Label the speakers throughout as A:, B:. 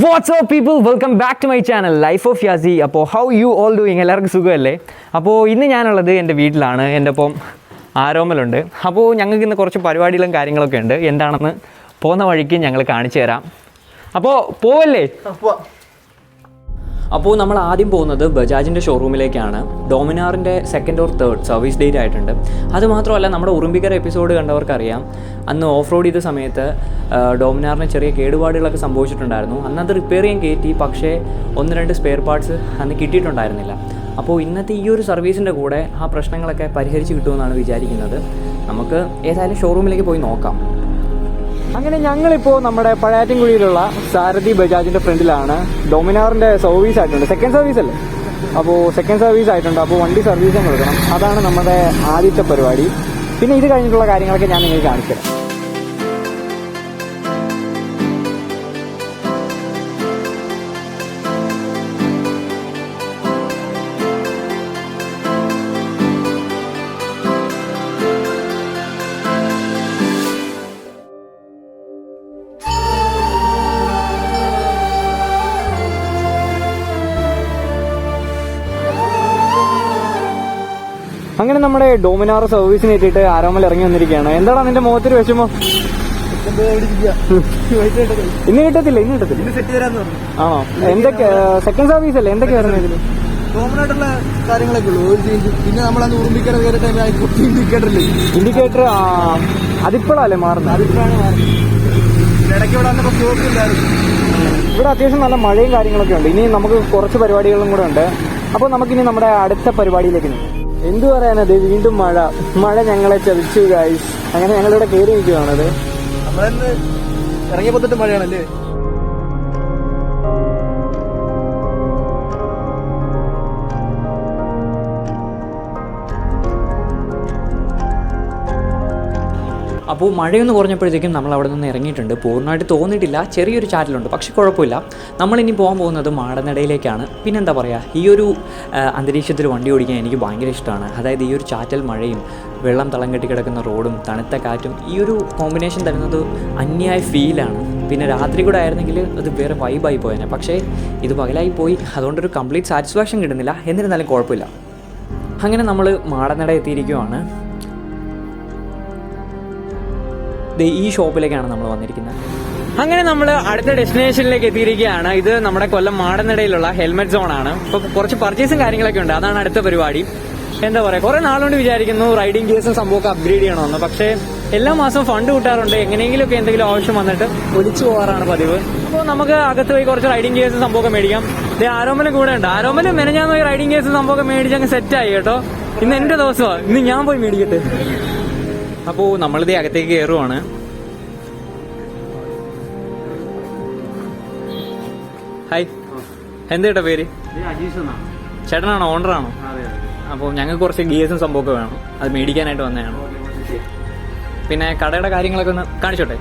A: Watts up people, welcome back to my channel life of Yasi. അപ്പോൾ how you all doing? എല്ലാവർക്കും സുഖമല്ലേ? അപ്പോൾ ഇന്ന് ഞാനുള്ളത് എൻ്റെ വീട്ടിലാണ്. എൻ്റെ ഒപ്പം ആരോമലുണ്ട്. അപ്പോൾ ഞങ്ങൾക്ക് ഇന്ന് കുറച്ച് പരിപാടികളും കാര്യങ്ങളൊക്കെ ഉണ്ട്. എന്താണെന്ന് പോകുന്ന വഴിക്ക് ഞങ്ങൾ കാണിച്ചു തരാം. അപ്പോൾ പോവല്ലേ? അപ്പോൾ നമ്മൾ ആദ്യം പോകുന്നത് ബജാജിൻ്റെ ഷോറൂമിലേക്കാണ്. ഡോമിനാറിൻ്റെ 2nd or 3rd service date ആയിട്ടുണ്ട്. അതുമാത്രമല്ല, നമ്മുടെ ഉറുമ്പിക്കര എപ്പിസോഡ് കണ്ടവർക്കറിയാം, അന്ന് ഓഫ് റോഡ് ചെയ്ത സമയത്ത് ഡോമിനാറിന് ചെറിയ കേടുപാടുകളൊക്കെ സംഭവിച്ചിട്ടുണ്ടായിരുന്നു. അന്നത് റിപ്പയർ ചെയ്യാൻ കയറ്റി, പക്ഷേ 1-2 സ്പെയർ പാർട്സ് അന്ന് കിട്ടിയിട്ടുണ്ടായിരുന്നില്ല. അപ്പോൾ ഇന്നത്തെ ഈ ഒരു സർവീസിൻ്റെ കൂടെ ആ പ്രശ്നങ്ങളൊക്കെ പരിഹരിച്ച് കിട്ടുമെന്നാണ് വിചാരിക്കുന്നത്. നമുക്ക് ഏതായാലും ഷോറൂമിലേക്ക് പോയി നോക്കാം. അങ്ങനെ ഞങ്ങളിപ്പോൾ നമ്മുടെ പഴയാറ്റിൻകുഴിയിലുള്ള സാരഥി ബജാജിൻ്റെ ഫ്രണ്ടിലാണ്. ഡോമിനാറിൻ്റെ സർവീസ് ആയിട്ടുണ്ട്. 2nd സർവീസ് അല്ലേ? അപ്പോൾ 2nd സർവീസ് ആയിട്ടുണ്ട്. അപ്പോൾ വണ്ടി സർവീസും കൊടുക്കണം. അതാണ് നമ്മുടെ ആദ്യത്തെ പരിപാടി. പിന്നെ ഇത് കഴിഞ്ഞിട്ടുള്ള കാര്യങ്ങളൊക്കെ ഞാൻ നിങ്ങൾക്ക് കാണിച്ചു തരാം. അങ്ങനെ നമ്മുടെ ഡോമിനാർ സർവീസിന് എത്തിയിട്ട് ആരോമൽ ഇറങ്ങി വന്നിരിക്കുകയാണ്. എന്താണ് നിന്റെ മുഖത്തൊരു വിഷമം? ഇന്ന് കിട്ടത്തില്ല. ആണോ? എന്തൊക്കെ 2nd സർവീസ് അല്ലേ? എന്തൊക്കെയായിരുന്നു ഇതില്?
B: കോമണായിട്ടുള്ള കാര്യങ്ങളൊക്കെ ഉള്ളൂ. ഒരു ചേഞ്ച്. പിന്നെ നമ്മളന്ന് ഉറുമ്പിക്കര കയറിയ ടൈമിൽ
A: ഇൻഡിക്കേറ്റർ അതിപ്പോഴല്ലേ മാറുന്നത്?
B: അതിപ്പോഴാണ് മാറുന്നത്. ഇടയ്ക്ക് ഇവിടെ വന്നപ്പോൾ സ്റ്റോക്ക് ഇല്ലായിരുന്നു.
A: ഇവിടെ അത്യാവശ്യം നല്ല മഴയും കാര്യങ്ങളൊക്കെ ഉണ്ട്. ഇനി നമുക്ക് കുറച്ച് പരിപാടികളും കൂടെ ഉണ്ട്. അപ്പോൾ നമുക്കിനി നമ്മുടെ അടുത്ത പരിപാടിയിലേക്ക് നീങ്ങാം. എന്തു പറയാനത്, വീണ്ടും മഴ ഞങ്ങളെ ചതിച്ചു ഗൈസ്. അങ്ങനെ ഞങ്ങളിവിടെ കയറി നിൽക്കുകയാണത്.
B: നമ്മളന്ന് ഇറങ്ങിയപ്പോ തൊട്ട് മഴയാണല്ലേ?
A: അപ്പോൾ മഴയൊന്ന് കുറഞ്ഞപ്പോഴത്തേക്കും നമ്മൾ അവിടെ നിന്ന് ഇറങ്ങിയിട്ടുണ്ട്. പൂർണ്ണമായിട്ട് തോന്നിയിട്ടില്ല, ചെറിയൊരു ചാറ്റലുണ്ട്, പക്ഷേ കുഴപ്പമില്ല. നമ്മളിനി പോകാൻ പോകുന്നത് മാടനടയിലേക്കാണ്. പിന്നെന്താ പറയുക, ഈ ഒരു അന്തരീക്ഷത്തിൽ വണ്ടി ഓടിക്കാൻ എനിക്ക് ഭയങ്കര ഇഷ്ടമാണ്. അതായത് ഈ ഒരു ചാറ്റൽ മഴയും വെള്ളം തളം കെട്ടി കിടക്കുന്ന റോഡും തണുത്ത കാറ്റും, ഈ ഒരു കോമ്പിനേഷൻ തരുന്നത് അന്യായ ഫീലാണ്. പിന്നെ രാത്രി കൂടെ ആയിരുന്നെങ്കിൽ അത് വേറെ വൈബായി പോയേനെ. പക്ഷേ ഇത് പകലായി പോയി, അതുകൊണ്ടൊരു കംപ്ലീറ്റ് സാറ്റിസ്ഫാക്ഷൻ കിട്ടുന്നില്ല. എന്നിരുന്നാലും കുഴപ്പമില്ല. അങ്ങനെ നമ്മൾ മാടനട എത്തിയിരിക്കുവാണ്. ഈ ഷോപ്പിലേക്കാണ് നമ്മൾ വന്നിരിക്കുന്നത്. അങ്ങനെ നമ്മൾ അടുത്ത ഡെസ്റ്റിനേഷനിലേക്ക് എത്തിയിരിക്കുകയാണ്. ഇത് നമ്മുടെ കൊല്ലം മാടനടയിലുള്ള ഹെൽമെറ്റ് സോൺ ആണ്. ഇപ്പോൾ കുറച്ച് പർച്ചേസും കാര്യങ്ങളൊക്കെ ഉണ്ട്. അതാണ് അടുത്ത പരിപാടി. എന്താ പറയുക, കുറേ നാളുകൊണ്ട് വിചാരിക്കുന്നു റൈഡിങ് ഗിയർസും സംഭവമൊക്കെ അപ്ഗ്രേഡ് ചെയ്യണമെന്ന്. പക്ഷേ എല്ലാ മാസവും ഫണ്ട് കിട്ടാറുണ്ട്. എങ്ങനെയെങ്കിലുമൊക്കെ എന്തെങ്കിലും ആവശ്യം വന്നിട്ട് ഒലിച്ചു പോകാറാണ് പതിവ്. അപ്പോൾ നമുക്ക് അകത്ത് പോയി കുറച്ച് റൈഡിങ് ഗിയർസും സംഭവമൊക്കെ മേടിക്കാം. ആരോമലും കൂടെ ഉണ്ട്. ആരോമലും മെനഞ്ഞാന്ന് പോയി റൈഡിങ് ഗിയർസും സംഭവമൊക്കെ മേടിച്ച് അങ്ങ് സെറ്റായി കേട്ടോ. ഇന്ന് എൻ്റെ ദിവസമാണ്. ഇന്ന് ഞാൻ പോയി മേടിക്കട്ടെ. അപ്പോൾ നമ്മളിത് അകത്തേക്ക് കയറുവാണ്. ഹായ്, എന്താ പേര്? ചേട്ടനാണോ? ഓണറാണോ? അപ്പോൾ ഞങ്ങൾക്ക് കുറച്ച് ഗിയേഴ്സും സംഭവമൊക്കെ വേണം. അത് മേടിക്കാനായിട്ട് വന്നതാണ്. പിന്നെ കടയുടെ കാര്യങ്ങളൊക്കെ ഒന്ന് കാണിച്ചോട്ടെ.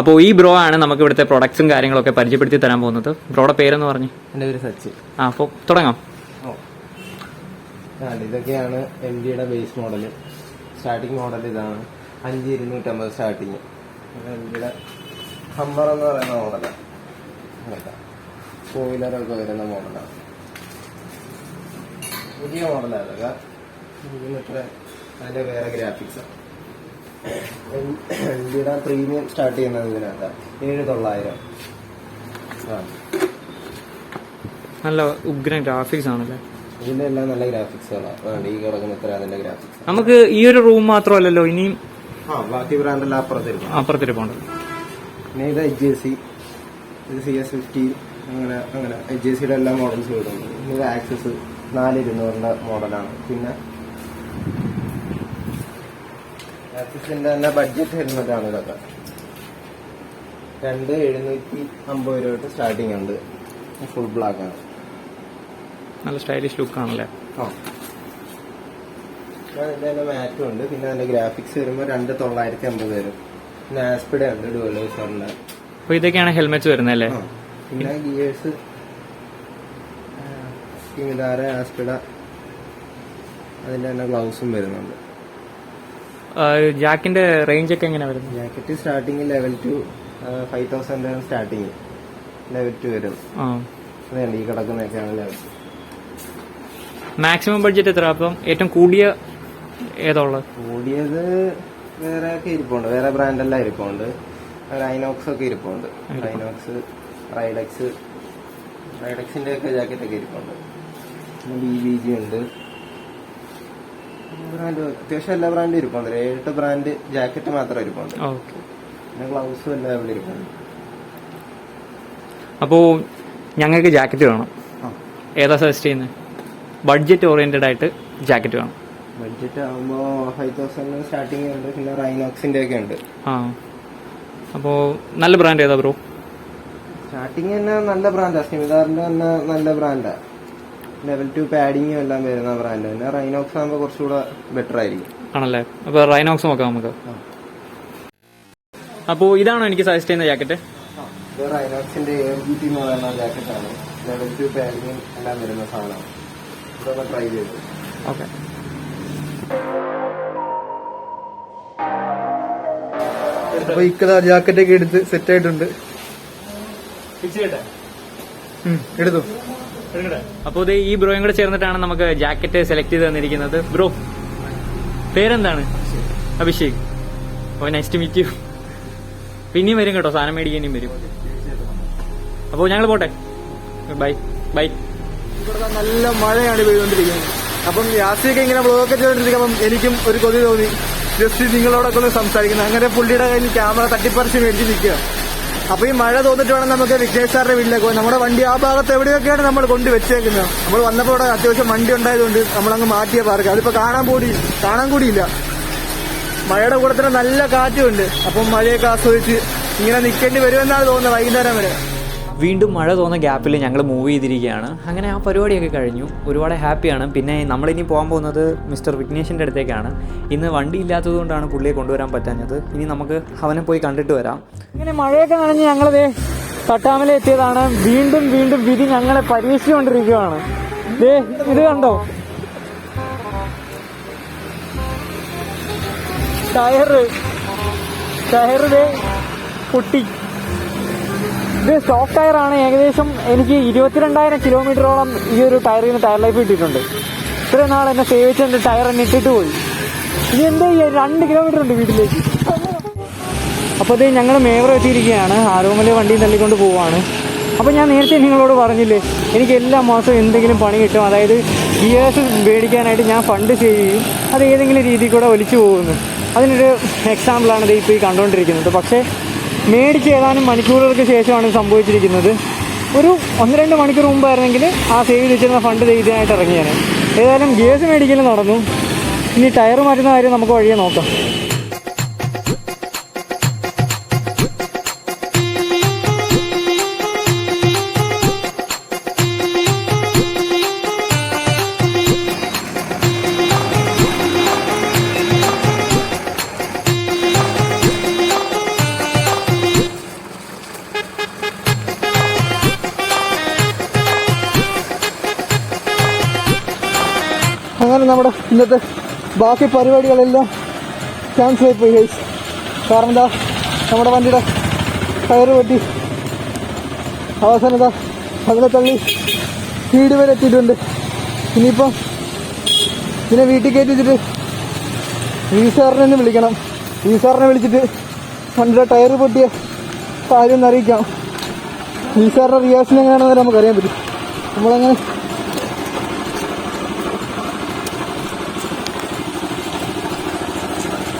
A: അപ്പോൾ ഈ ബ്രോ ആണ് നമുക്ക് ഇവിടുത്തെ പ്രൊഡക്ട്സും കാര്യങ്ങളൊക്കെ പരിചയപ്പെടുത്തി തരാൻ പോകുന്നത്. ബ്രോയുടെ പേരെന്ന് പറഞ്ഞു?
B: എൻ്റെ പേര് സച്ചി.
A: അപ്പോൾ തുടങ്ങാം.
B: ഇതൊക്കെയാണ് MDയുടെ ബേസ് മോഡല്. സ്റ്റാർട്ടിങ് മോഡൽ ഇതാണ്. 5250 സ്റ്റാർട്ടിങ്. MDയുടെ ഹമ്മർ എന്ന് പറയുന്ന മോഡലാണ്. ഫോയിലറൊക്കെ വരുന്ന മോഡലാണ്. പുതിയ മോഡലാണ് അതൊക്കെ. അതിന്റെ വേറെ ഗ്രാഫിക്സാണ്. MDയുടെ പ്രീമിയം സ്റ്റാർട്ട് ചെയ്യുന്നത് ഇതിനകത്താണ്. 7900.
A: നല്ല ഉഗ്രൻ ഗ്രാഫിക്സ് ആണല്ലേ?
B: ഇതിന്റെ എല്ലാം നല്ല ഗ്രാഫിക്സുകളാണ്. ഈ കിടക്കുന്ന ഇത്ര അതിന്റെ ഗ്രാഫിക്സ്.
A: നമുക്ക് ഈ ഒരു റൂം മാത്രമല്ലല്ലോ, ഇനിയും
B: ബാക്കി ബ്രാൻഡെല്ലാം
A: അപ്പുറത്തിരിപ്പുണ്ട്.
B: പിന്നെ ഇത് HJC, ഇത് CS50, അങ്ങനെ HJCയുടെ എല്ലാ മോഡൽസും വരുന്നുണ്ട്. ഇത് ആക്സസ് 4200 മോഡലാണ്. പിന്നെ ആക്സിസിൻ്റെ തന്നെ ബഡ്ജറ്റ് ഹെൽമെറ്റാണ് ഇതൊക്കെ. 2750 രൂപ തൊട്ട് സ്റ്റാർട്ടിങ് ഉണ്ട്. ഫുൾ ബ്ലാക്ക് ആണ്,
A: നല്ല സ്റ്റൈലിഷ് ലുക്ക് ആണല്ലേ.
B: ഇതിന്റെ തന്നെ മാറ്റും ഉണ്ട്. പിന്നെ അതിന്റെ ഗ്രാഫിക്സ് വരുമ്പോൾ 2950 വരും. പിന്നെ ആസ്പിഡ ഉണ്ട് ഡുവലൈസറിന്റെ.
A: അപ്പോൾ ഇതൊക്കെയാണ് ഹെൽമെറ്റ്സ് വരുന്നത് അല്ലേ?
B: പിന്നെ ഗിയേഴ്സ് ഇതാര ആസ്പിഡ, അതിന്റെ തന്നെ ഗ്ലൗസും വരുന്നുണ്ട്.
A: ജാക്കിന്റെ റേഞ്ച് ഒക്കെ എങ്ങനെയാണ് വരുന്നത്?
B: Jacket starting level 2 5000 starting level 2 വരും. അതുകൊണ്ട് ഈ കിടക്കുന്നതൊക്കെയാണ് ലെവൽ 2.
A: മാക്സിമം ബഡ്ജറ്റ് എത്ര? അപ്പം ഏറ്റവും കൂടിയ ഏതാ ഉള്ളത്?
B: കൂടിയത് വേറെ ഒക്കെ ഇരിപ്പുണ്ട്, വേറെ ബ്രാൻഡെല്ലാം ഇരിപ്പുണ്ട്. റൈനോക്സ് ഒക്കെ ഇരിപ്പുണ്ട്. റൈനോക്സ്, റൈഡക്സിന്റെ ഒക്കെ ജാക്കറ്റ് ഒക്കെ ഇരിപ്പുണ്ട്. പിന്നെ BBG ഉണ്ട്. ബ്രാൻഡ് അത്യാവശ്യം എല്ലാ ബ്രാൻഡും ഇരിപ്പുണ്ട്. 7 ബ്രാൻഡ് ജാക്കറ്റ് മാത്രം ഇരിപ്പുണ്ട്. പിന്നെ ഗ്ലൗസും എല്ലാം ഇവിടെ ഇരിപ്പുണ്ട്.
A: അപ്പോൾ ഞങ്ങൾക്ക് ജാക്കറ്റ് വേണം. ഏതാ സജസ്റ്റ് ചെയ്യുന്നത്? ബഡ്ജറ്റ് ഓറിയന്റഡ് ആയിട്ട് ജാക്കറ്റ് വേണം.
B: ബഡ്ജറ്റ് ആകുമ്പോൾ 5000 സ്റ്റാർട്ടിങ് ഉണ്ട്. പിന്നെ റൈനോക്സിന്റെ ഒക്കെ ഉണ്ട്.
A: അപ്പോൾ നല്ല ബ്രാൻഡ് ഏതാ ബ്രോ?
B: സ്റ്റാർട്ടിങ് തന്നെ നല്ല ബ്രാൻഡാണ്. സ്റ്റിമിദാറിന്റെ തന്നെ നല്ല ബ്രാൻഡാണ്. ലെവൽ 2 പാഡിങ്ങും എല്ലാം വരുന്ന ബ്രാൻഡ്. പിന്നെ റൈനോക്സ് ആകുമ്പോൾ കുറച്ചുകൂടെ ബെറ്റർ ആയിരിക്കും.
A: ആണല്ലേ? അപ്പോൾ റൈനോക്സ് നോക്കാം നമുക്ക്. അപ്പോൾ ഇതാണോ എനിക്ക് സജസ്റ്റ് ചെയ്യുന്ന ജാക്കറ്റ്?
B: ഇത് റൈനോക്സിന്റെ AMGT എന്ന് പറയുന്ന ജാക്കറ്റാണ്. ലെവൽ 2 പാഡിങ്ങും എല്ലാം വരുന്ന സാധനമാണ്. ഇതൊന്ന് ട്രൈ ചെയ്തു.
A: ഓക്കെ.
B: അപ്പൊ ഇക്കതാ ജാക്കറ്റ് ഒക്കെ എടുത്ത് സെറ്റ് ആയിട്ടുണ്ട്. എടുത്തു.
A: അപ്പോൾ ഇത് ഈ ബ്രോയും കൂടെ ചേർന്നിട്ടാണ് നമുക്ക് ജാക്കറ്റ് സെലക്ട് ചെയ്ത് തന്നിരിക്കുന്നത്. ബ്രോ പേരെന്താണ്? അഭിഷേക്. ഓ നൈസ് ടു മീറ്റ് യു. പിന്നെയും വരും കേട്ടോ, സാധനം മേടിക്കാനും വരും. അപ്പോൾ ഞങ്ങൾ പോട്ടെ. Bye bye.
B: ഇവിടെ നല്ല മഴയാണ് പെയ്തുകൊണ്ടിരിക്കുന്നത്. അപ്പം യാസിയൊക്കെ ഇങ്ങനെ വ്ളോഗൊക്കെ ചെയ്തോണ്ടിരിക്കുമ്പം എനിക്കും ഒരു കൊതി തോന്നി ജസ്റ്റ് നിങ്ങളോടൊക്കെ ഒന്ന് സംസാരിക്കുന്നത്. അങ്ങനെ പുള്ളിയുടെ കയ്യിൽ ക്യാമറ തട്ടിപ്പറിച്ച് മേടിച്ച് നിൽക്കുക. അപ്പൊ ഈ മഴ തോന്നിട്ട് വേണം നമുക്ക് വിഘ്നേഷ് സാറിന്റെ വീട്ടിലേക്ക് പോകാൻ. നമ്മുടെ വണ്ടി ആ ഭാഗത്ത് എവിടെയൊക്കെയാണ് നമ്മൾ കൊണ്ട് വെച്ചേക്കുന്നത്. നമ്മൾ വന്നപ്പോൾ ഇവിടെ അത്യാവശ്യം വണ്ടി ഉണ്ടായതുകൊണ്ട് നമ്മളങ്ങ് മാറ്റിയ പാർക്ക്. അതിപ്പോ കാണാൻ കൂടിയില്ല. മഴയുടെ കൂടെ തന്നെ നല്ല കാറ്റുണ്ട്. അപ്പം മഴയൊക്കെ ആസ്വദിച്ച് ഇങ്ങനെ നിൽക്കേണ്ടി വരുമെന്നാണ് തോന്നുന്നത് വൈകുന്നേരം വരെ.
A: വീണ്ടും മഴ തോന്നുന്ന ഗ്യാപ്പിൽ ഞങ്ങൾ മൂവ് ചെയ്തിരിക്കുകയാണ്. അങ്ങനെ ആ പരിപാടിയൊക്കെ കഴിഞ്ഞു. ഒരുപാട് ഹാപ്പിയാണ്. പിന്നെ നമ്മളിനി പോകാൻ പോകുന്നത് മിസ്റ്റർ വിഘ്നേഷിൻ്റെ അടുത്തേക്കാണ്. ഇന്ന് വണ്ടി ഇല്ലാത്തത് കൊണ്ടാണ് പുള്ളിയെ കൊണ്ടുവരാൻ പറ്റാഞ്ഞത്. ഇനി നമുക്ക് അവനെ പോയി കണ്ടിട്ട് വരാം. ഇങ്ങനെ മഴയൊക്കെ നനഞ്ഞ് ഞങ്ങളത് തട്ടാമല എത്തിയതാണ്. വീണ്ടും വിധി ഞങ്ങളെ പരീക്ഷിച്ചുകൊണ്ടിരിക്കുകയാണ്. ഇത് കണ്ടോ, ടയറ് പൊട്ടി. ഇത് സ്റ്റോക്ക് ടയറാണ്. ഏകദേശം എനിക്ക് 22,000 കിലോമീറ്ററോളം ഈ ഒരു ടയറിൽ നിന്ന് ടയർ ലൈഫ് കിട്ടിയിട്ടുണ്ട്. ഇത്രയും നാൾ എന്നെ സേവിച്ച് എൻ്റെ ടയർ എന്നെ ഇട്ടിട്ട് പോയി. ഇനി എന്താ 2 കിലോമീറ്റർ ഉണ്ട് വീട്ടിലേക്ക്. അപ്പോൾ ഇത് ഞങ്ങൾ മേവർ എത്തിയിരിക്കുകയാണ്. ആരോമല് വണ്ടിയും തള്ളിക്കൊണ്ട് പോവുകയാണ്. അപ്പോൾ ഞാൻ നേരത്തെ നിങ്ങളോട് പറഞ്ഞില്ലേ, എനിക്ക് എല്ലാ മാസവും എന്തെങ്കിലും പണി കിട്ടും. അതായത് ഗിയേഴ്സ് മേടിക്കാനായിട്ട് ഞാൻ ഫണ്ട് സേവ് ചെയ്യും. അത് ഏതെങ്കിലും രീതിയിൽ കൂടെ ഒലിച്ചു പോകുന്നു. അതിനൊരു എക്സാമ്പിളാണ് ഇത് ഇപ്പോൾ ഈ കണ്ടുകൊണ്ടിരിക്കുന്നത്. പക്ഷേ മേടിച്ച് ഏതാനും മണിക്കൂറുകൾക്ക് ശേഷമാണ് സംഭവിച്ചിരിക്കുന്നത്. ഒരു 1-2 മണിക്കൂർ മുമ്പായിരുന്നെങ്കിൽ ആ സേവ് ചെയ്ത് വെച്ചിരുന്ന ഫണ്ട് ഇതിനായിട്ട് ഇറങ്ങിയാണ്. ഏതായാലും ഗിയേഴ്സ് മേടിക്കൽ നടന്നു. ഇനി ടയർ മാറ്റുന്ന കാര്യം നമുക്ക് വഴിയെ നോക്കാം.
B: അങ്ങനെ നമ്മുടെ ഇന്നത്തെ ബാക്കി പരിപാടികളെല്ലാം ക്യാൻസൽ ആയിപ്പോയി ഗൈസ്. കാരണം എന്താ, നമ്മുടെ വണ്ടിയുടെ ടയർ പൊട്ടി. അവസാനം എന്താ അതിനെ തള്ളി വീട് വരെ എത്തിയിട്ടുണ്ട്. ഇനിയിപ്പം ഇതിനെ വീട്ടിൽ കയറ്റിച്ചിട്ട് വീസാറിനെ വിളിക്കണം. വീസാറിനെ വിളിച്ചിട്ട് വണ്ടിയുടെ ടയർ പൊട്ടിയ കാര്യം ഒന്ന് അറിയിക്കാം. വീസാറിൻ്റെ റിയാക്ഷൻ എങ്ങനെയാണെന്ന് നമുക്കറിയാൻ പറ്റും. നമ്മളങ്ങനെ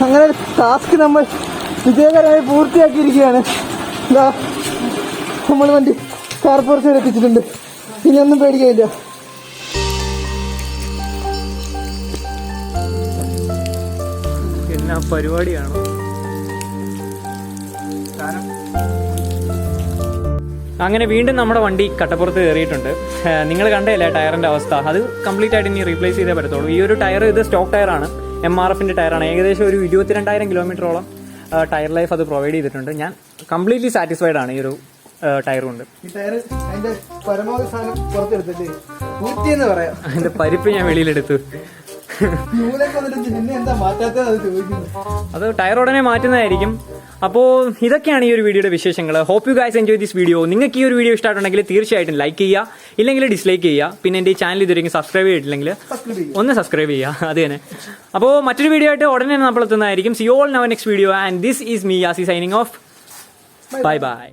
B: അങ്ങനെ ടാസ്ക് നമ്മൾ വിജയകരമായി പൂർത്തിയാക്കിയിരിക്കുകയാണ്. എന്താ, നമ്മൾ വണ്ടി കാർപോർച്ച് വരെ എത്തിച്ചിട്ടുണ്ട്. ഇനി ഒന്നും പേടിക്കാനില്ല.
A: എന്നാ പരിപാടിയാണ്. അങ്ങനെ വീണ്ടും നമ്മുടെ വണ്ടി കട്ടപ്പുറത്ത് കയറിയിട്ടുണ്ട്. നിങ്ങൾ കണ്ടല്ലേ ടയറിൻ്റെ അവസ്ഥ, അത് കംപ്ലീറ്റ് ആയിട്ട് ഇനി റീപ്ലേസ് ചെയ്തേ പറ്റത്തുള്ളൂ. ഈ ഒരു ടയർ ഇത് സ്റ്റോക്ക് ടയറാണ്, MRFൻ്റെ ടയറാണ്. ഏകദേശം ഒരു 22,000 കിലോമീറ്ററോളം ടയർ ലൈഫ് അത് പ്രൊവൈഡ് ചെയ്തിട്ടുണ്ട്. ഞാൻ കംപ്ലീറ്റ്ലി സാറ്റിസ്ഫൈഡ് ആണ് ഈ ഒരു ടയർ കൊണ്ട്.
B: ഈ ടയർ അതിന്റെ പരമാവധി സാധനം പുറത്തെടുത്തില്ലേ, ഊറ്റിയെന്ന് പറയാം.
A: അതിന്റെ പരിപ്പ് ഞാൻ വെളിയിലെടുത്തു. അത് ടയർ ഉടനെ മാറ്റുന്നതായിരിക്കും. അപ്പോൾ ഇതൊക്കെയാണ് ഈ ഒരു വീഡിയോയുടെ വിശേഷങ്ങൾ. Hope you guys enjoy this video. നിങ്ങൾക്ക് ഈ ഒരു വീഡിയോ ഇഷ്ടമായിട്ടുണ്ടെങ്കിൽ തീർച്ചയായിട്ടും ലൈക്ക് ചെയ്യുക, ഇല്ലെങ്കിൽ ഡിസ്ലൈക്ക് ചെയ്യുക. പിന്നെ എൻ്റെ ഈ ചാനൽ ഇതുവരെയും സബ്സ്ക്രൈബ് ചെയ്തിട്ടില്ലെങ്കിൽ ഒന്ന് സബ്സ്ക്രൈബ് ചെയ്യുക. അത് തന്നെ. അപ്പോൾ മറ്റൊരു വീഡിയോ ആയിട്ട് ഉടനെ നമ്മൾ എത്തുന്നതായിരിക്കും. See you all in our next video and this is me Yasi signing off. Bye by.